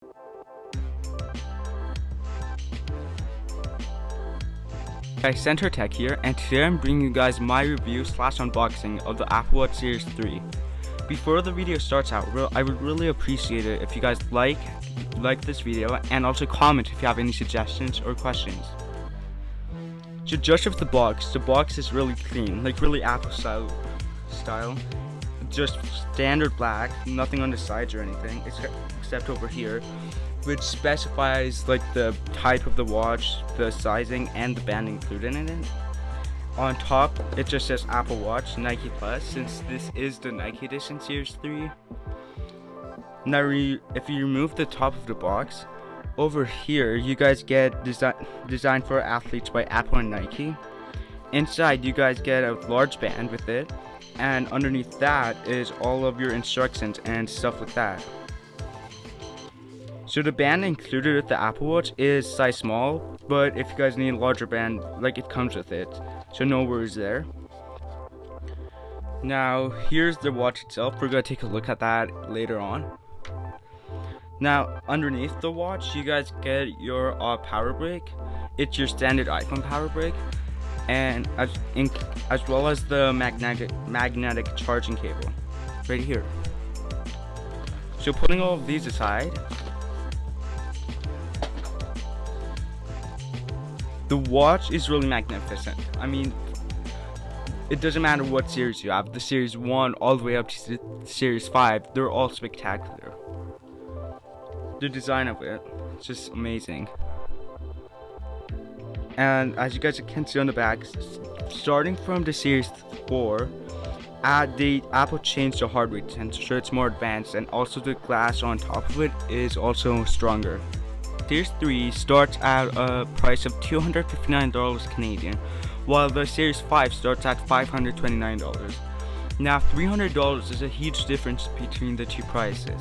Hi, CentraTech here, and today I'm bringing you guys my review / unboxing of the Apple Watch Series 3. Before the video starts out, I would really appreciate it if you guys like this video and also comment if you have any suggestions or questions. To judge of the box is really clean, like really Apple style. Just standard black, nothing on the sides or anything, except over here, which specifies like the type of the watch, the sizing, and the band included in it. On top, it just says Apple Watch Nike Plus, since this is the Nike Edition Series 3. Now, if you remove the top of the box, over here you guys get designed for athletes by Apple and Nike. Inside, you guys get a large band with it, and underneath that is all of your instructions and stuff like that. So the band included with the Apple Watch is size small, but if you guys need a larger band, like, it comes with it, so no worries there. Now here's the watch itself. We're gonna take a look at that later on. Now underneath the watch, you guys get your power brick. It's your standard iPhone power brick, and as well as the magnetic charging cable right here. So putting all of these aside, the watch is really magnificent. I mean, it doesn't matter what series you have, the Series 1 all the way up to the Series 5, they're all spectacular. The design of it, it's just amazing. And as you guys can see on the back, starting from the Series 4, the Apple changed the heart rate sensor, so it's more advanced, and also the glass on top of it is also stronger. Series 3 starts at a price of $259 Canadian, while the Series 5 starts at $529. Now $300 is a huge difference between the two prices.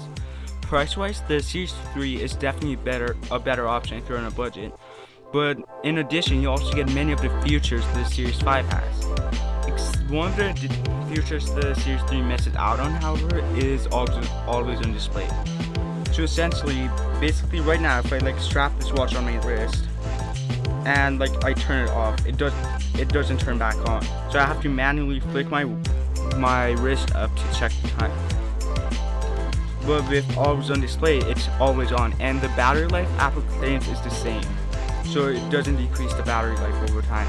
Price-wise, the Series 3 is definitely a better option if you're on a budget, but in addition, you also get many of the features the Series 5 has. One of the features the Series 3 misses out on, however, is always on display. So essentially, basically right now, if I strap this watch on my wrist and I turn it off, it doesn't turn back on. So I have to manually flick my wrist up to check the time. But with always on display, it's always on, and the battery life Apple claims is the same, so it doesn't decrease the battery life over time.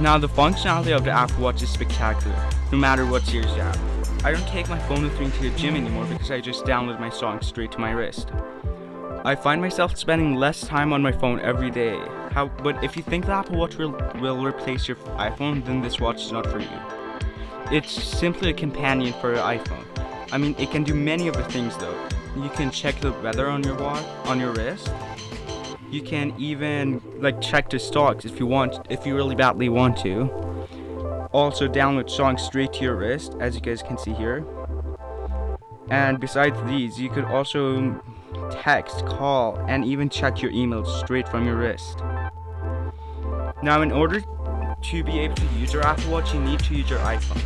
Now the functionality of the Apple Watch is spectacular, no matter what series you have. I don't take my phone with me to the gym anymore because I just download my songs straight to my wrist. I find myself spending less time on my phone every day. But if you think the Apple Watch will replace your iPhone, then this watch is not for you. It's simply a companion for your iPhone. I mean, it can do many of the things though. You can check the weather on your watch, on your wrist. You can even check the stocks if you really badly want to. Also download songs straight to your wrist, as you guys can see here. And besides these, you could also text, call, and even check your emails straight from your wrist. Now, in order to be able to use your Apple Watch, you need to use your iPhone.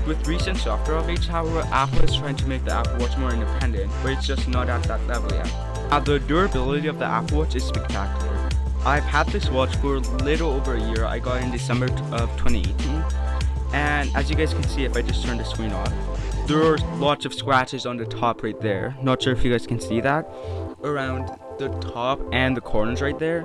With recent software updates, however, Apple is trying to make the Apple Watch more independent, but it's just not at that level yet. Now, the durability of the Apple Watch is spectacular. I've had this watch for a little over a year. I got it in December of 2018. And as you guys can see, if I just turn the screen off, there are lots of scratches on the top right there. Not sure if you guys can see that. Around the top and the corners right there.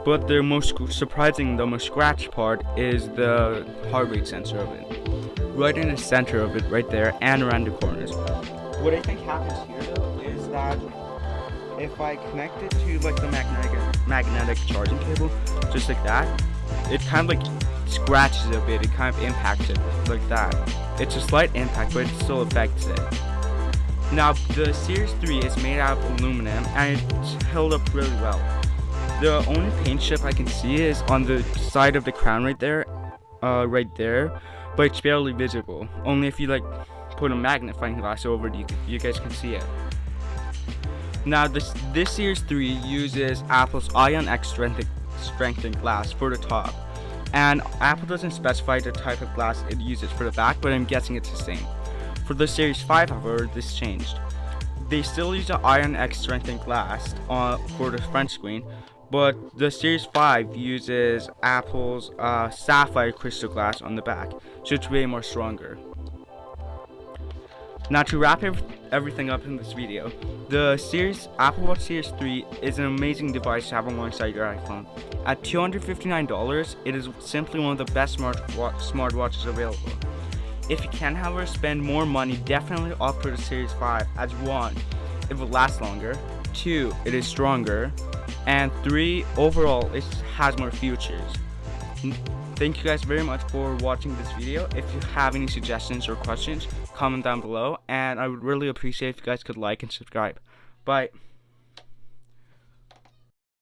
But the most scratched part is the heart rate sensor of it. Right in the center of it, right there, and around the corners. What I think happens here though is that if I connect it to the magnetic charging cable, just like that, it kind of scratches a bit, it kind of impacts it like that. It's a slight impact, but it still affects it. Now, the Series 3 is made out of aluminum, and it's held up really well. The only paint chip I can see is on the side of the crown right there, but it's barely visible. Only if you put a magnifying glass over it, you guys can see it. Now, this Series 3 uses Apple's Ion X strengthened glass for the top. And Apple doesn't specify the type of glass it uses for the back, but I'm guessing it's the same. For the Series 5, however, this changed. They still use the Iron X strengthened glass for the front screen, but the Series 5 uses Apple's sapphire crystal glass on the back, so it's way more stronger. Now to wrap everything up in this video, the Apple Watch Series 3 is an amazing device to have alongside your iPhone. At $259, it is simply one of the best smartwatches available. If you can, however, spend more money, definitely opt for the Series 5, as 1, it will last longer, 2, it is stronger, and 3, overall, it has more features. Thank you guys very much for watching this video. If you have any suggestions or questions, comment down below, and I would really appreciate if you guys could like and subscribe. Bye.